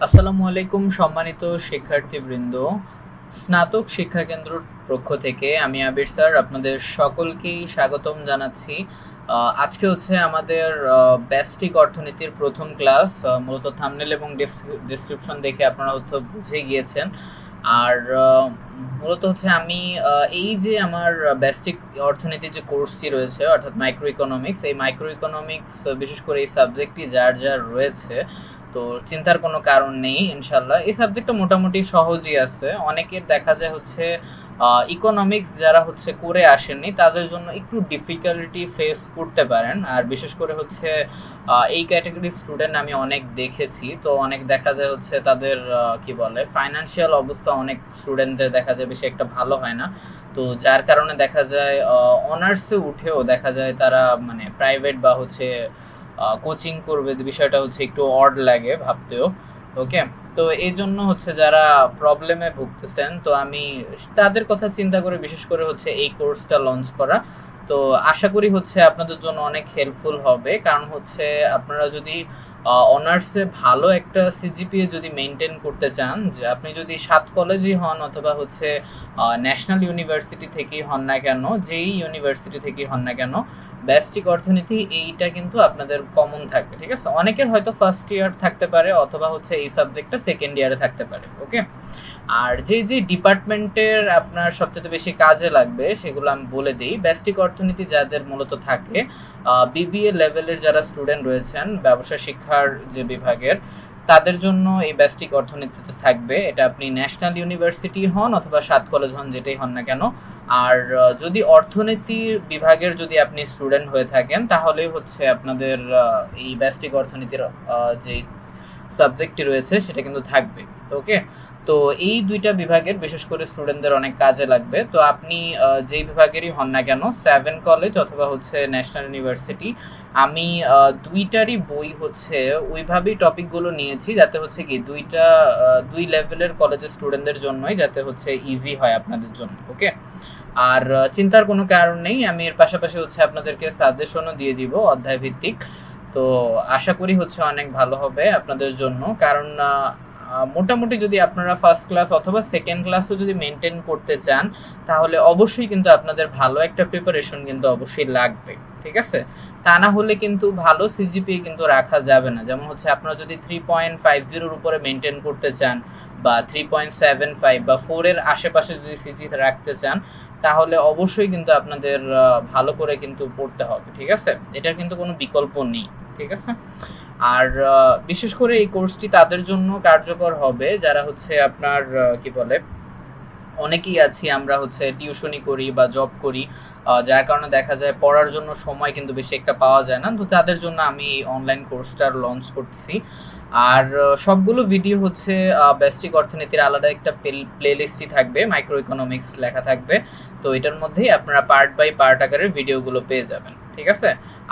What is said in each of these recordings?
আসসালামু আলাইকুম সম্মানিত শিক্ষার্থীবৃন্দ। স্নাতক শিক্ষা কেন্দ্রর পক্ষ থেকে আমি আবির স্যার আপনাদের সকলকেই স্বাগতম জানাচ্ছি। আজকে হচ্ছে আমাদের ব্যষ্টিক অর্থনীতির প্রথম ক্লাস। মূলত থাম্বনেল এবং ডেসক্রিপশন দেখে আপনারা হয়তো বুঝে গিয়েছেন। আর মূলত হচ্ছে আমি এই যে আমার ব্যষ্টিক অর্থনীতির যে কোর্সটি রয়েছে অর্থাৎ মাইক্রো ইকোনমিক্স, এই মাইক্রো ইকোনমিক্স বিশেষ করে এই সাবজেক্টটি যার যার রয়েছে, তো চিন্তার কোনো কারণ নেই ইনশাল্লাহ। এই সাবজেক্টটা মোটামুটি সহজই আছে। অনেকের দেখা যায় হচ্ছে ইকোনমিক্স যারা হচ্ছে করে আসেননি তাদের জন্য একটু ডিফিকাল্টি ফেস করতে পারেন। আর বিশেষ করে হচ্ছে এই ক্যাটাগরির স্টুডেন্ট আমি অনেক দেখেছি। তো অনেক দেখা যায় হচ্ছে তাদের কি বলে ফাইন্যান্সিয়াল অবস্থা অনেক স্টুডেন্টদের দেখা যায় বেশি একটা ভালো হয় না। তো যার কারণে দেখা যায় অনার্সে উঠেও দেখা যায় তারা মানে প্রাইভেট বা হচ্ছে কোচিং করবে, বিষয়টা হচ্ছে একটু অড লাগে ভাবতেও। ওকে, তো এই জন্য হচ্ছে যারা প্রবলেমে ভুগতেছেন, তো আমি তাদের কথা চিন্তা করে বিশেষ করে হচ্ছে এই কোর্সটা লঞ্চ করা। তো আশা করি হচ্ছে আপনাদের জন্য অনেক হেল্পফুল হবে, কারণ হচ্ছে আপনারা যদি অনার্সে ভালো একটা সিজিপিএ যদি মেনটেন করতে চান, যে আপনি যদি 7 কলেজই হন অথবা হচ্ছে ন্যাশনাল ইউনিভার্সিটি থেকেই হন না কেন, যেই ইউনিভার্সিটি থেকেই হন না কেন, ব্যষ্টিক অর্থনীতি এইটা কিন্তু আপনাদের কমন থাকবে। ঠিক আছে, অনেকের হয়তো ফার্স্ট ইয়ার থাকতে পারে অথবা হচ্ছে এই সাবজেক্টটা সেকেন্ড ইয়ারে থাকতে পারে। ওকে, আর যে যে ডিপার্টমেন্টের আপনার সবচেয়ে বেশি কাজে লাগবে সেগুলো আমি বলে দিই। ব্যষ্টিক অর্থনীতি যাদের মূলত থাকে, বিবিএ লেভেলের যারা স্টুডেন্ট রয়েছেন ব্যবসা শিক্ষার যে বিভাগের, তাদের জন্য এই ব্যষ্টিক অর্থনীতিতে থাকবে। এটা আপনি ন্যাশনাল ইউনিভার্সিটি হন অথবা 7 কলেজ হন, যেটাই হন না কেন। আর যদি অর্থনীতির বিভাগের যদি আপনি স্টুডেন্ট হয়ে থাকেন তাহলে হচ্ছে আপনাদের এই ব্যষ্টিক অর্থনীতির যে সাবজেক্টটি রয়েছে সেটা কিন্তু থাকবে। ওকে, তো এই দুইটা বিভাগের বিশেষ করে স্টুডেন্টদের অনেক কাজে লাগবে। তো আপনি যেই বিভাগেরই হন না কেন, 7 কলেজ অথবা হচ্ছে ন্যাশনাল ইউনিভার্সিটি, আমি দুইটারই বই হচ্ছে ওইভাবেই টপিকগুলো নিয়েছি যাতে হচ্ছে কি দুই লেভেলের কলেজের স্টুডেন্টদের জন্যই যাতে হচ্ছে ইজি হয় আপনাদের জন্য। ওকে, আর চিন্তার কোনো কারণ নেই, আমি এর পাশাপাশি হচ্ছে আপনাদেরকে সাজেশনও দিয়ে দিব অধ্যায় ভিত্তিক। তো আশা করি হচ্ছে অনেক ভালো হবে আপনাদের জন্য, কারণ মোটামুটি যদি আপনারা ফার্স্ট ক্লাস অথবা সেকেন্ড ক্লাসও যদি মেনটেন করতে চান তাহলে অবশ্যই কিন্তু আপনাদের ভালো একটা প্রিপারেশন কিন্তু অবশ্যই লাগবে। ঠিক আছে, তা না হলে কিন্তু ভালো সিজিপিএ কিন্তু রাখা যাবে না। যেমন হচ্ছে আপনারা যদি 3.50 উপরে মেনটেন করতে চান বা 3.75 বা 4 এর আশেপাশে যদি সিজি রাখতে চান তাহলে অবশ্যই কিন্তু আপনাদের ভালো করে কিন্তু পড়তে হবে। ঠিক আছে, এটার কিন্তু কোনো বিকল্প নেই। ঠিক আছে, আর বিশেষ করে এই কোর্সটি তাদের জন্য কার্যকর হবে যারা হচ্ছে আপনার কি বলে অনেকেই আছি আমরা হচ্ছে টিউশনি করি বা জব করি, যার কারণে দেখা যায় পড়ার জন্য সময় কিন্তু বেশি একটা পাওয়া যায় না। তো তাদের জন্য আমি এই অনলাইন কোর্সটা লঞ্চ করতেছি। আর সবগুলো ভিডিও হচ্ছে ব্যষ্টিক অর্থনীতির আলাদা একটা প্লেলিস্টই থাকবে, মাইক্রো ইকোনমিক্স লেখা থাকবে। তো এটার মধ্যেই আপনারা পার্ট বাই পার্ট আকারের ভিডিওগুলো পেয়ে যাবেন। ঠিক আছে,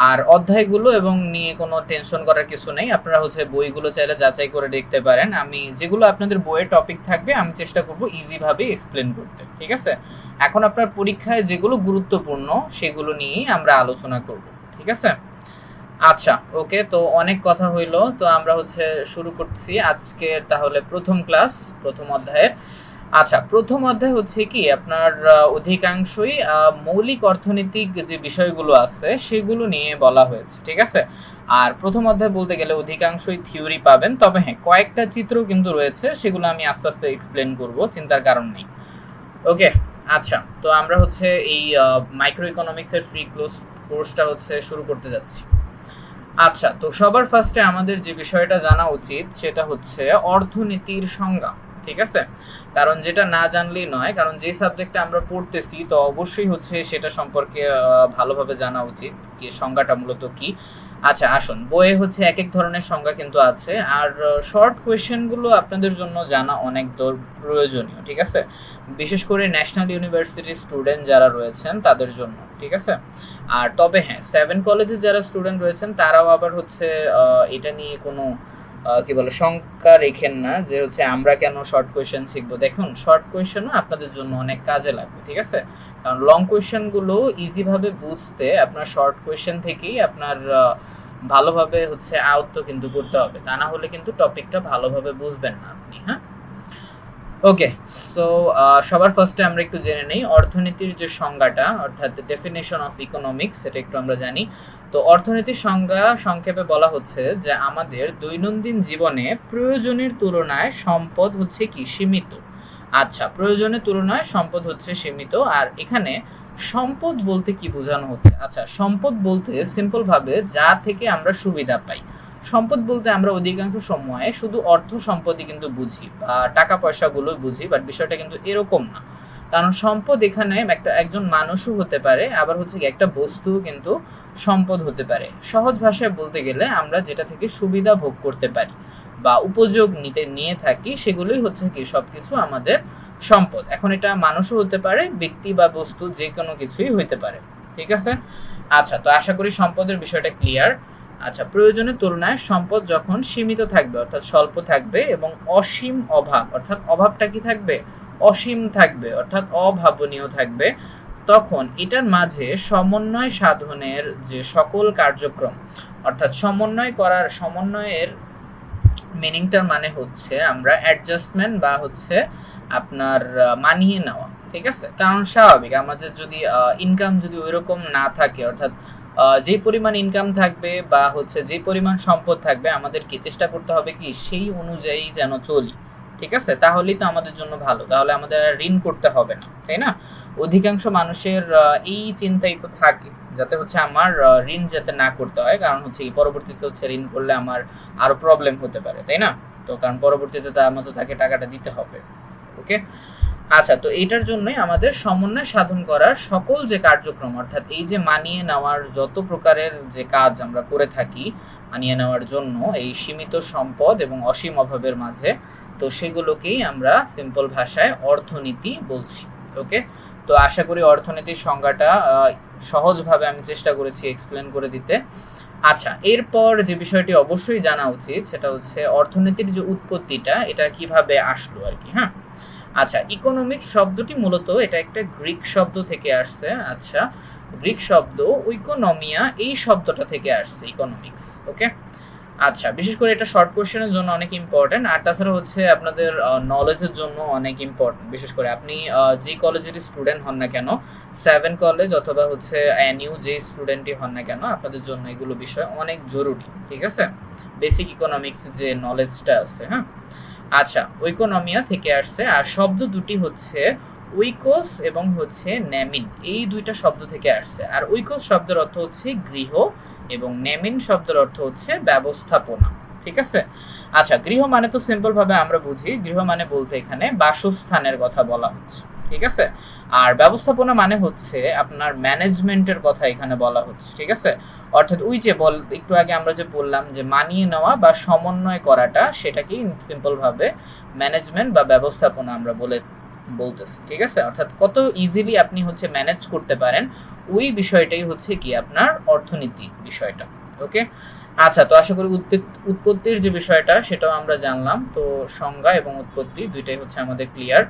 আর অধ্যায়গুলো এবং নিয়ে কোনো টেনশন করার কিছু নেই, আপনারা হচ্ছে বইগুলো চাইলে যাচাই করে দেখতে পারেন। আমি যেগুলো আপনাদের বইয়ের টপিক থাকবে আমি চেষ্টা করব ইজিভাবে এক্সপ্লেন করতে। ঠিক আছে, এখন আপনার পরীক্ষায় যেগুলো গুরুত্বপূর্ণ সেগুলো নিয়েই আমরা আলোচনা করব। ঠিক আছে, আচ্ছা ওকে, তো অনেক কথা হইলো, তো আমরা হচ্ছে শুরু করছি আজকের তাহলে প্রথম ক্লাস প্রথম অধ্যায়ের। আচ্ছা, প্রথম অধ্যায় হচ্ছে কি আপনার অধিকাংশই মৌলিক অর্থনৈতিক যে বিষয়গুলো আছে সেগুলো নিয়ে বলা হয়েছে। ঠিক আছে, আর প্রথম অধ্যায় বলতে গেলে অধিকাংশই থিওরি পাবেন, তবে হ্যাঁ কয়েকটা চিত্র কিন্তু রয়েছে, সেগুলো আমি আস্তে আস্তে এক্সপ্লেন করব, চিন্তার কারণ নেই। ওকে, আচ্ছা, তো আমরা হচ্ছে এই মাইক্রো ইকোনমিক্স এর ফ্রি কোর্সটা হচ্ছে শুরু করতে যাচ্ছি। আচ্ছা, তো সবার ফার্স্টে আমাদের যে বিষয়টা জানা উচিত সেটা হচ্ছে অর্থনীতির সংজ্ঞা। ঠিক আছে, কারণ যেটা না জানলেই নয়, কারণ যে সাবজেক্টটা আমরা পড়তেছি তো অবশ্যই হচ্ছে সেটা সম্পর্কে ভালোভাবে জানা উচিত কি সংজ্ঞাটা মূলত কি। আচ্ছা আসুন, বইয়ে হচ্ছে এক এক ধরনের সংজ্ঞা কিন্তু আছে, আর শর্ট কোয়েশ্চেনগুলো আপনাদের জন্য জানা অনেক প্রয়োজনীয়। ঠিক আছে, বিশেষ করে ন্যাশনাল ইউনিভার্সিটির স্টুডেন্ট যারা রয়েছেন তাদের জন্য। ঠিক আছে, আর তবে হ্যাঁ 7 কলেজে যারা স্টুডেন্ট রয়েছেন তারাও আবার হচ্ছে এটা নিয়ে কোনো কি বলে শঙ্কা রেখেন না যে হচ্ছে আমরা কেন শর্ট কোয়েশ্চেন শিখবো। দেখুন, শর্ট কোয়েশ্চেনও আপনাদের জন্য অনেক কাজে লাগবে। ঠিক আছে, কারণ লং কোয়েশ্চেনগুলো ইজিভাবে বুঝতে আপনার শর্ট কোয়েশ্চেন থেকেই আপনার ভালোভাবে হচ্ছে আয়ত্ত কিন্তু করতে হবে, তা না হলে কিন্তু টপিকটা ভালোভাবে বুঝবেন না আপনি। হ্যাঁ, ওকে। সো সবার ফার্স্টে আমরা একটু জেনে নেই অর্থনীতির যে সংজ্ঞাটা, অর্থাৎ ডেফিনেশন অফ ইকোনমিক্স, সেটা একটু আমরা জানি। তো অর্থনীতির সংজ্ঞা সংক্ষেপে বলা হচ্ছে যে আমাদের দৈনন্দিন জীবনে প্রয়োজনের তুলনায় সম্পদ হচ্ছে কি সীমিত। আচ্ছা, প্রয়োজনের তুলনায় সম্পদ হচ্ছে সীমিত। আর এখানে সম্পদ বলতে কি বোঝানো হচ্ছে? আচ্ছা, সম্পদ বলতে সিম্পল ভাবে যা থেকে আমরা সুবিধা পাই। সম্পদ বলতে আমরা অধিকাংশ সময়ে শুধু অর্থ সম্পদই কিন্তু বুঝি বা টাকা পয়সাগুলোই বুঝি, বাট বিষয়টা কিন্তু এরকম না। কারণ সম্পদ এখানে একজন মানুষও হতে পারে, আবার হচ্ছে কি একটা বস্তু কিন্তু সম্পদ হতে পারে। সহজ ভাষায় বলতে গেলে আমরা যেটা থেকে সুবিধা ভোগ করতে পারি বা উপযোগ নিয়ে থাকি, সেগুলোই হচ্ছে কি সবকিছু আমাদের সম্পদ। এখন এটা মানুষও হতে পারে, ব্যক্তি বা বস্তু যে কোনো কিছুই হইতে পারে। ঠিক আছে? আচ্ছা, তো আশা করি সম্পদের বিষয়টা ক্লিয়ার। আচ্ছা, প্রয়োজনের তুলনায় সম্পদ যখন সীমিত থাকবে অর্থাৎ স্বল্প থাকবে এবং অসীম অভাব অর্থাৎ অভাবটা কি থাকবে? অসীম থাকবে অর্থাৎ অভাবনীয় থাকবে, তখন এটার মাঝে সমন্বয় সাধনের যে সকল কার্যক্রম, অর্থাৎ সমন্বয়ের মিনিংটার মানে হচ্ছে আমরা অ্যাডজাস্টমেন্ট বা হচ্ছে আপনার মানিয়ে নেওয়া। ঠিক আছে? কারণ স্বাভাবিক আমাদের যদি ইনকাম যদি ওইরকম না থাকে, অর্থাৎ যে পরিমাণ ইনকাম থাকবে বা হচ্ছে যে পরিমাণ সম্পদ থাকবে, আমাদেরকে চেষ্টা করতে হবে কি সেই অনুযায়ী যেন চলি। ঠিক আছে? তাহলেই তো আমাদের জন্য ভালো, তাহলে আমাদের ঋণ করতে হবে না, তাই না? অধিকাংশ মানুষের এই চিন্তাই তো থাকে, যাতে হচ্ছে আমার ঋণ যাতে না করতে হয়, কারণ হচ্ছে কি পরবর্তীতে হচ্ছে ঋণ করলে আমার আরো প্রবলেম হতে পারে, তাই না? তো কারণ পরবর্তীতে তার মতো তাকে টাকাটা দিতে হবে। ওকে, আচ্ছা, তো এইটার জন্যই আমাদের সমন্বয় সাধন করার সকল যে কার্যক্রম, অর্থাৎ এই যে মানিয়ে নেওয়ার যত প্রকারের যে কাজ আমরা করে থাকি মানিয়ে নেওয়ার জন্য এই সীমিত সম্পদ এবং অসীম অভাবের মাঝে, তো সেগুলোকেই আমরা সিম্পল ভাষায় অর্থনীতি বলছি। ওকে, তো আশা করি অর্থনীতির সংজ্ঞাটা সহজভাবে আমি চেষ্টা করেছি এক্সপ্লেন করে দিতে। আচ্ছা, এরপর যে বিষয়টি অবশ্যই জানা উচিত সেটা হচ্ছে অর্থনীতির যে উৎপত্তিটা, এটা কিভাবে আসলো আর কি। হ্যাঁ, আচ্ছা, ইকোনমিক্স শব্দটি মূলত এটা একটা গ্রিক শব্দ থেকে আসছে। আচ্ছা, গ্রিক শব্দ ইকোনমিয়া এই শব্দটা থেকে আসছে ইকোনমিক্স। ওকে, আচ্ছা, বিশেষ করে এটা শর্ট কোশ্চেনের জন্য অনেক ইম্পর্টেন্ট, আর তাছাড়া হচ্ছে আপনাদের নলেজের জন্য অনেক ইম্পর্টেন্ট। বিশেষ করে আপনি যে কলেজের স্টুডেন্ট হন না কেন, 7 কলেজ অথবা হচ্ছে এনইউ যে স্টুডেন্টই হন না কেন, আপনাদের জন্য এগুলো বিষয় অনেক জরুরি। ঠিক আছে? বেসিক ইকোনমিক্স যে নলেজটা আছে। হ্যাঁ, আচ্ছা, ওইকোনমিয়া থেকে আসছে, আর শব্দ দুটি হচ্ছে উইকোস এবং হচ্ছে নেমিন, এই দুইটা শব্দ থেকে আসছে। আর উইকোস শব্দের অর্থ হচ্ছে গৃহ এবং নেমিন শব্দের অর্থ হচ্ছে ব্যবস্থাপনা। ঠিক আছে? আচ্ছা, গৃহ মানে তো সিম্পল ভাবে আমরা বুঝি, গৃহ মানে বলতে এখানে বাসস্থানের কথা বলা হচ্ছে। ঠিক আছে? আর ব্যবস্থাপনা মানে হচ্ছে আপনার ম্যানেজমেন্টের কথা এখানে বলা হচ্ছে। ঠিক আছে? অর্থাৎ ওই যে একটু আগে আমরা যে বললাম যে মানিয়ে নেওয়া বা সমন্বয় করাটা, সেটাকেই সিম্পল ভাবে ম্যানেজমেন্ট বা ব্যবস্থাপনা আমরা বলতেছি। ঠিক আছে? অর্থাৎ কত ইজিলি আপনি হচ্ছে ম্যানেজ করতে পারেন, ওই বিষয়টাই হচ্ছে কি আপনার অর্থনীতি বিষয়টা। ওকে, আচ্ছা, তো আশা করি উৎপত্তির যে বিষয়টা সেটাও আমরা জানলাম। তো সংজ্ঞা এবং উৎপত্তি দুইটাই হচ্ছে আমাদের ক্লিয়ার।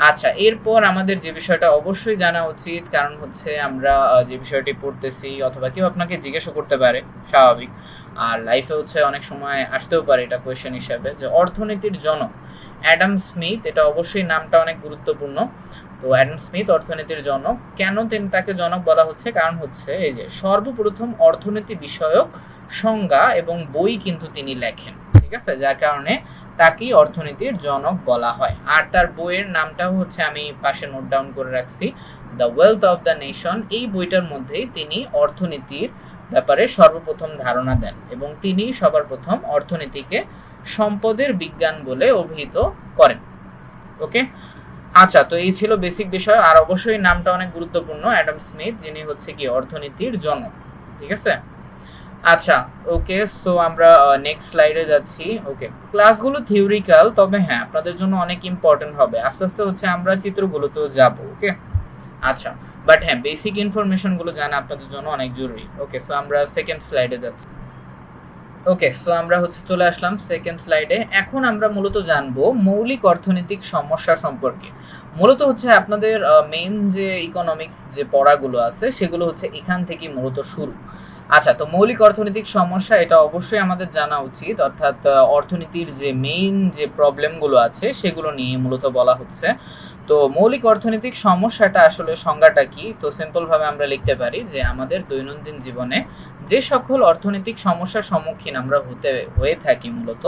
আচ্ছা, এরপর আমাদের যে বিষয়টা অবশ্যই জানা উচিত, কারণ হচ্ছে আমরা যে বিষয়টি পড়তেছি অথবা কেউ আপনাকে জিজ্ঞাসা করতে পারে, স্বাভাবিক, আর লাইফে হচ্ছে অনেক সময় আসতেও পারে এটা কোয়েশ্চেন হিসাবে, যে অর্থনীতির জনক অ্যাডাম স্মিথ, এটা অবশ্যই নামটা অনেক গুরুত্বপূর্ণ। তো অ্যাডাম স্মিথ অর্থনীতির জনক, কেন তাকে জনক বলা হচ্ছে? কারণ হচ্ছে এই যে সর্বপ্রথম অর্থনীতি বিষয়ক সংজ্ঞা এবং বই কিন্তু তিনি লেখেন। ঠিক আছে? যার কারণে তাকেই অর্থনীতির জনক বলা হয়। আর তার বইয়ের নামটাও হচ্ছে আমি পাশে নোট ডাউন করে রাখছি, the wealth of the nation. এই বইটার মধ্যেই তিনি অর্থনীতির ব্যাপারে সর্বপ্রথম ধারণা দেন এবং তিনি সবার প্রথম অর্থনীতিকে সম্পদের বিজ্ঞান বলে অভিহিত করেন। ওকে, আচ্ছা, তো এই ছিল বেসিক বিষয়। আর অবশ্যই নামটা অনেক গুরুত্বপূর্ণ, অ্যাডাম স্মিথ, যিনি হচ্ছে কি অর্থনীতির জনক। ঠিক আছে? আচ্ছা, ওকে, সো আমরা নেক্সট স্লাইডে যাচ্ছি। ওকে, ক্লাসগুলো থিওরিক্যাল, তবে হ্যাঁ আপনাদের জন্য অনেক ইম্পর্টেন্ট হবে। আস্তে আস্তে হচ্ছে আমরা চিত্রগুলোতেও যাব। ওকে, আচ্ছা, বাট হ্যাঁ বেসিক ইনফরমেশনগুলো জানা আপনাদের জন্য অনেক জরুরি। ওকে, সো আমরা সেকেন্ড স্লাইডে যাচ্ছি। ওকে, সো আমরা হচ্ছে চলে আসলাম সেকেন্ড স্লাইডে। এখন আমরা মূলত জানবো মৌলিক অর্থনৈতিক সমস্যা সম্পর্কে। মূলত হচ্ছে আপনাদের মেইন যে ইকোনমিক্স যে পড়াগুলো আছে সেগুলো হচ্ছে এখান থেকেই মূলত শুরু। আচ্ছা, তো মৌলিক অর্থনৈতিক সমস্যা এটা অবশ্যই আমাদের জানা উচিত, অর্থাৎ অর্থনীতির যে মেইন যে প্রবলেমগুলো আছে সেগুলো নিয়ে মূলত বলা হচ্ছে। তো মৌলিক অর্থনৈতিক সমস্যাটা আসলে সংজ্ঞাটা কি? তো সিম্পল ভাবে আমরা লিখতে পারি যে আমাদের দৈনন্দিন জীবনে যে সকল অর্থনৈতিক সমস্যার সম্মুখীন আমরা হয়ে থাকি মূলত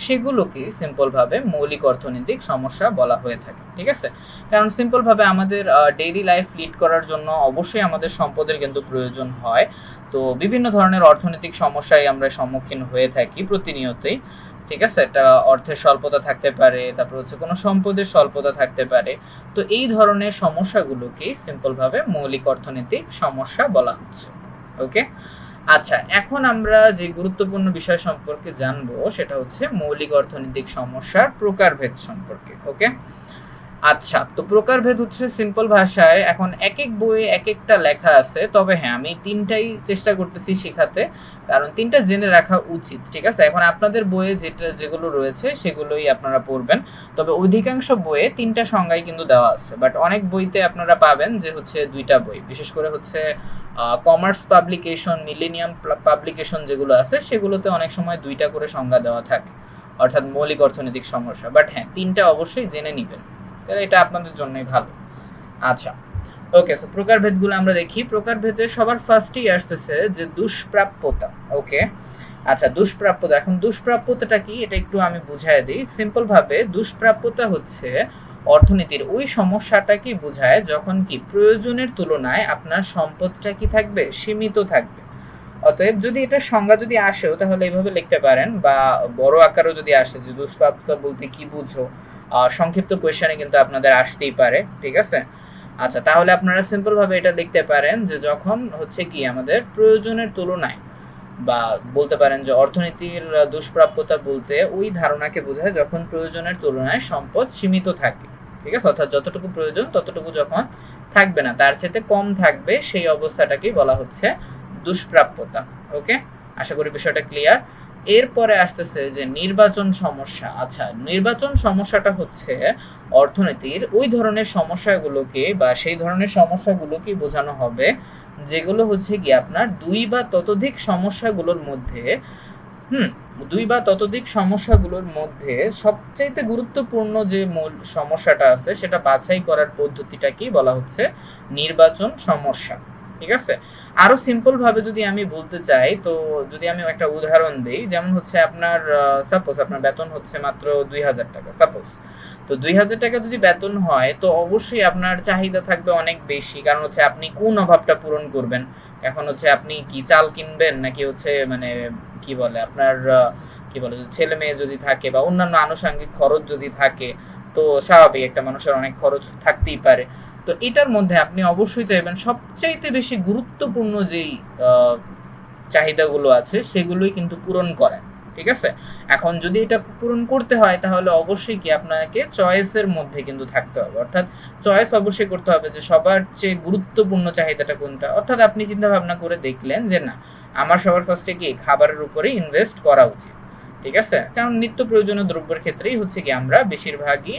সেগুলোকে সিম্পল ভাবে মৌলিক অর্থনৈতিক সমস্যা বলা হয়ে থাকে। ঠিক আছে? কারণ সিম্পল ভাবে আমাদের ডেইলি লাইফ লিড করার জন্য অবশ্যই আমাদের সম্পদের কিন্তু প্রয়োজন হয়। তো বিভিন্ন ধরনের অর্থনৈতিক সমস্যায় আমরা সম্মুখীন হয়ে থাকি প্রতিনিয়তই। ঠিক আছে? একটা অর্থের স্বল্পতা থাকতে পারে, তারপর হচ্ছে কোনো সম্পদের স্বল্পতা থাকতে পারে। তো এই ধরনের সমস্যাগুলোকেই সিম্পল ভাবে মৌলিক অর্থনৈতিক সমস্যা বলা হচ্ছে। ওকে? আচ্ছা, এখন আমরা যে গুরুত্বপূর্ণ বিষয় সম্পর্কে জানবো সেটা হচ্ছে মৌলিক অর্থনৈতিক সমস্যার প্রকারভেদ সম্পর্কে। ওকে? আচ্ছা, তো প্রকারভেদ হচ্ছে সিম্পল ভাষায় এখন একেক বইয়ে একেকটা লেখা আছে। তবে হ্যাঁ, আমি ৩ টাই চেষ্টা করতেছি শেখাতে। কারণ ৩ টা জেনে রাখা উচিত। ঠিক আছে? এখন আপনাদের বইয়ে যেগুলো রয়েছে সেগুলোই আপনারা পড়বেন। তবে অধিকাংশ বইয়ে ৩ টা সংজ্ঞাই কিন্তু দেওয়া আছে। বাট অনেক বইতে আপনারা পাবেন যে হচ্ছে ২ টা বই। বিশেষ করে হচ্ছে কমার্স পাবলিকেশন, মিলেনিয়াম পাবলিকেশন যেগুলো আছে সেগুলোতে অনেক সময় ২ টা করে সংজ্ঞা দেওয়া থাকে। অর্থাৎ মৌলিক অর্থনৈতিক সমস্যা। বাট হ্যাঁ, ৩ টা অবশ্যই জেনে নিবেন। তাহলে এটা আপনাদের জন্যই ভালো। আচ্ছা, ওকে, সো প্রকারভেদগুলো আমরা দেখি। প্রকারভেদে সবার ফার্স্টেই আসতেছে যে দুষ্প্রাপ্যতা। ওকে, আচ্ছা, দুষ্প্রাপ্যতা। এখন দুষ্প্রাপ্যতাটা কি এটা একটু আমি বুঝাই দিই। সিম্পল ভাবে দুষ্প্রাপ্যতা হচ্ছে অর্থনীতির ওই সমস্যাটাকে বোঝায় যখন কি প্রয়োজনের তুলনায় আপনার সম্পদটা কি থাকবে, সীমিত থাকবে। অতএব যদি এটা সংজ্ঞা যদি আসেও তাহলে এইভাবে লিখতে পারেন, বা বড় আকারেও যদি আসে যে দুষ্প্রাপ্যতা বলতে কি বুঝো, সংক্ষিপ্ত কোয়েশ্চেনে কিন্তু আপনাদের আসতেই পারে। ঠিক আছে? আচ্ছা, তাহলে আপনারা সিম্পল ভাবে এটা লিখতে পারেন যে যখন হচ্ছে কি আমাদের প্রয়োজনের তুলনায়, বা বলতে পারেন যে অর্থনীতির দুষ্প্রাপ্যতা বলতে ওই ধারণাকে বোঝায় যখন প্রয়োজনের তুলনায় সম্পদ সীমিত থাকে। ঠিক আছে? অর্থাৎ যতটুকু প্রয়োজন ততটুকু যখন থাকবে না, তার চেয়ে কম থাকবে, সেই অবস্থাটাকেই বলা হচ্ছে দুষ্প্রাপ্যতা। ওকে, আশা করি বিষয়টা ক্লিয়ার। এরপরে আসতেছে যে নির্বাচন সমস্যা। আচ্ছা, নির্বাচন সমস্যাটা হচ্ছে অর্থনীতির ওই ধরনের সমস্যাগুলোকে, বা সেই ধরনের সমস্যাগুলোকে বোঝানো হবে যেগুলো হচ্ছে কি আপনার দুই বা ততোধিক সমস্যাগুলোর মধ্যে দুই বা ততোধিক সমস্যাগুলোর মধ্যে সবচাইতে গুরুত্বপূর্ণ যে মূল সমস্যাটা আছে সেটা বাছাই করার পদ্ধতিটাকেই বলা হচ্ছে নির্বাচন সমস্যা। ঠিক আছে? আরো সিম্পল ভাবে যদি আমি বলতে চাই, তো যদি আমি একটা উদাহরণ দেই, যেমন হচ্ছে আপনার সাপোজ আপনার বেতন হচ্ছে মাত্র ২০০০ টাকা সাপোজ। তো ২০০০ টাকা যদি বেতন হয় তো অবশ্যই আপনার চাহিদা থাকবে অনেক বেশি, কারণ হচ্ছে আপনি কোন অভাবটা পূরণ করবেন? এখন হচ্ছে আপনি কি চাল কিনবেন, নাকি হচ্ছে মানে কি বলে আপনার কি বলে ছেলে মেয়ে যদি থাকে বা অন্যান্য আনুষঙ্গিক খরচ যদি থাকে, তো স্বাভাবিক একটা মানুষের অনেক খরচ থাকতেই পারে। তো এটার মধ্যে আপনি অবশ্যই চাইবেন সবচাইতে বেশি গুরুত্বপূর্ণ যেই চাহিদাগুলো আছে সেগুলোই কিন্তু পূরণ করেন। ঠিক আছে? এখন যদি এটা পূরণ করতে হয় তাহলে অবশ্যই কি আপনাকে চয়েসের মধ্যে কিন্তু থাকতে হবে, অর্থাৎ চয়েস অবশ্যই করতে হবে যে সবার চেয়ে গুরুত্বপূর্ণ চাহিদাটা কোনটা। অর্থাৎ আপনি চিন্তা ভাবনা করে দেখলেন যে না, আমার সবার ফার্স্টে কি খাবারের উপরে ইনভেস্ট করা উচিত। ঠিক আছে? কারণ নিত্য প্রয়োজনীয় দ্রব্যের ক্ষেত্রেই হচ্ছে কি আমরা বেশিরভাগই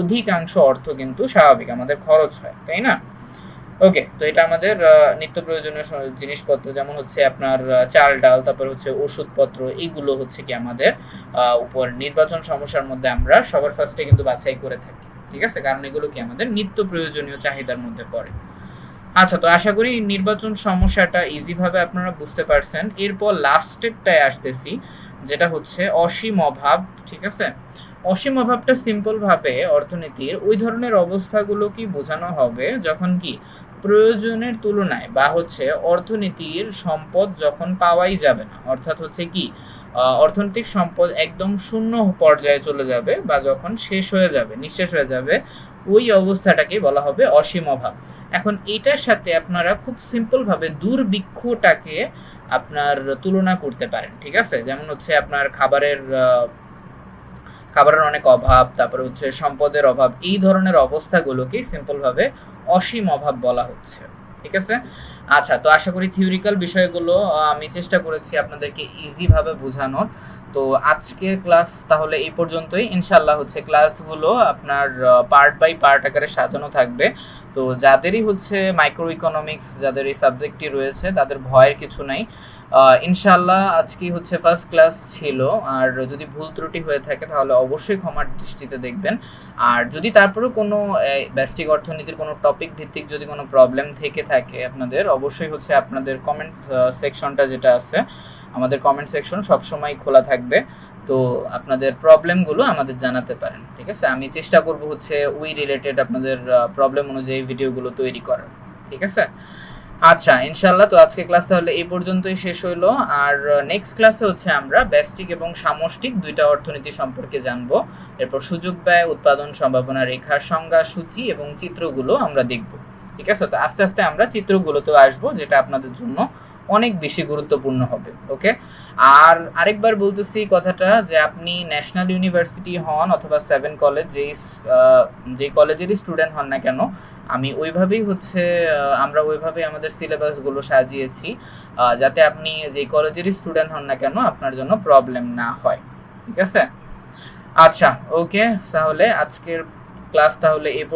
অধিকাংশ অর্থ কিন্তু স্বাভাবিক আমাদের খরচ হয়, তাই না? ওকে, তো এটা আমাদের নিত্য প্রয়োজনীয় জিনিসপত্র, যেমন হচ্ছে আপনার চাল ডাল, তারপর হচ্ছে ওষুধপত্র, এইগুলো হচ্ছে কি আমাদের উপর নির্বাচন সমস্যার মধ্যে আমরা সবার ফার্স্টে কিন্তু বাছাই করে থাকি। ঠিক আছে? কারণ এগুলো কি আমাদের নিত্য প্রয়োজনীয় চাহিদার মধ্যে পড়ে। আচ্ছা, তো আশা করি নির্বাচন সমস্যাটা ইজি ভাবে আপনারা বুঝতে পারছেন। এরপর লাস্টেরটায় আসতেছি, যেটা হচ্ছে অসীম অভাব। ঠিক আছে? অসীম অভাবটা সিম্পল ভাবে অর্থনীতির ওই ধরনের অবস্থাগুলোকে বোঝানো হবে যখন কি প্রয়োজনের তুলনায়, বা হচ্ছে অর্থনীতির সম্পদ যখন পাওয়াই যাবে না, অর্থাৎ হচ্ছে কি অর্থনৈতিক সম্পদ একদম শূন্য পর্যায়ে চলে যাবে, বা যখন শেষ হয়ে যাবে, নিঃশেষ হয়ে যাবে, ওই অবস্থাটাকে বলা হবে অসীম অভাব। এখন এটার সাথে আপনারা খুব সিম্পল ভাবে দুর্ভিক্ষটাকে আপনার তুলনা করতে পারেন। ঠিক আছে? যেমন হচ্ছে আপনার খাবারের অনেক অভাব, তারপরে হচ্ছে সম্পদের অভাব, এই ধরনের অবস্থাগুলোকে সিম্পল ভাবে অসীম অভাব বলা হচ্ছে। ঠিক আছে? আচ্ছা, তো আশা করি থিওরিক্যাল বিষয়গুলো আমি চেষ্টা করেছি আপনাদেরকে ইজি ভাবে বোঝানোর। তো আজকের ক্লাস তাহলে এই পর্যন্তই। ইনশাল্লাহ হচ্ছে ক্লাসগুলো আপনার পার্ট বাই পার্ট আকারে সাজানো থাকবে। তো যাদেরই হচ্ছে মাইক্রো ইকোনমিক্স, যাদের এই সাবজেক্টটি রয়েছে তাদের ভয়ের কিছু নাই। ইনশাআল্লাহ আজকে হচ্ছে ফার্স্ট ক্লাস ছিল, আর যদি ভুল ত্রুটি হয়ে থাকে তাহলে অবশ্যই ক্ষমার দৃষ্টিতে দেখবেন। আর যদি তারপরেও কোনো ব্যষ্টিক অর্থনীতির কোনো টপিক ভিত্তিক যদি কোনো প্রবলেম থেকে থাকে আপনাদের, অবশ্যই হচ্ছে আপনাদের কমেন্ট সেকশনটা যেটা আছে, আমাদের কমেন্ট সেকশন সবসময় খোলা থাকবে। তো আপনাদের প্রবলেমগুলো আমাদের জানাতে পারেন, ঠিক আছে? আমি চেষ্টা করব হচ্ছে ওই রিলেটেড আপনাদের প্রবলেম অনুযায়ী ভিডিওগুলো তৈরি করার, ঠিক আছে? আচ্ছা, ইনশাআল্লাহ। তো আজকে ক্লাস তাহলে এই পর্যন্তই শেষ হইলো। আর নেক্সট ক্লাসে হচ্ছে আমরা ব্যষ্টিক এবং সামষ্টিক দুইটা অর্থনীতি সম্পর্কে জানবো। এরপর সুযোগ ব্যয়, উৎপাদন সম্ভাবনা রেখার সংজ্ঞা, সূচি এবং চিত্রগুলো আমরা দেখব, ঠিক আছে? তো আস্তে আস্তে আমরা চিত্রগুলোতেও আসবো, যেটা আপনাদের জন্য অনেক বেশি গুরুত্বপূর্ণ হবে। ওকে, আর আরেকবার বলতেছি কথাটা, যে আপনি ন্যাশনাল ইউনিভার্সিটি হন অথবা 7 কলেজ, যেই কলেজেরই স্টুডেন্ট হন না কেন, আমি ওইভাবেই হচ্ছে আমরা ওইভাবেই আমাদের সিলেবাসগুলো সাজিয়েছি, যাতে আপনি যেই কলেজেরই স্টুডেন্ট হন না কেন আপনার জন্য প্রবলেম না হয়, ঠিক আছে? আচ্ছা, ওকে, তাহলে আজকের ক্লাস তাহলে এই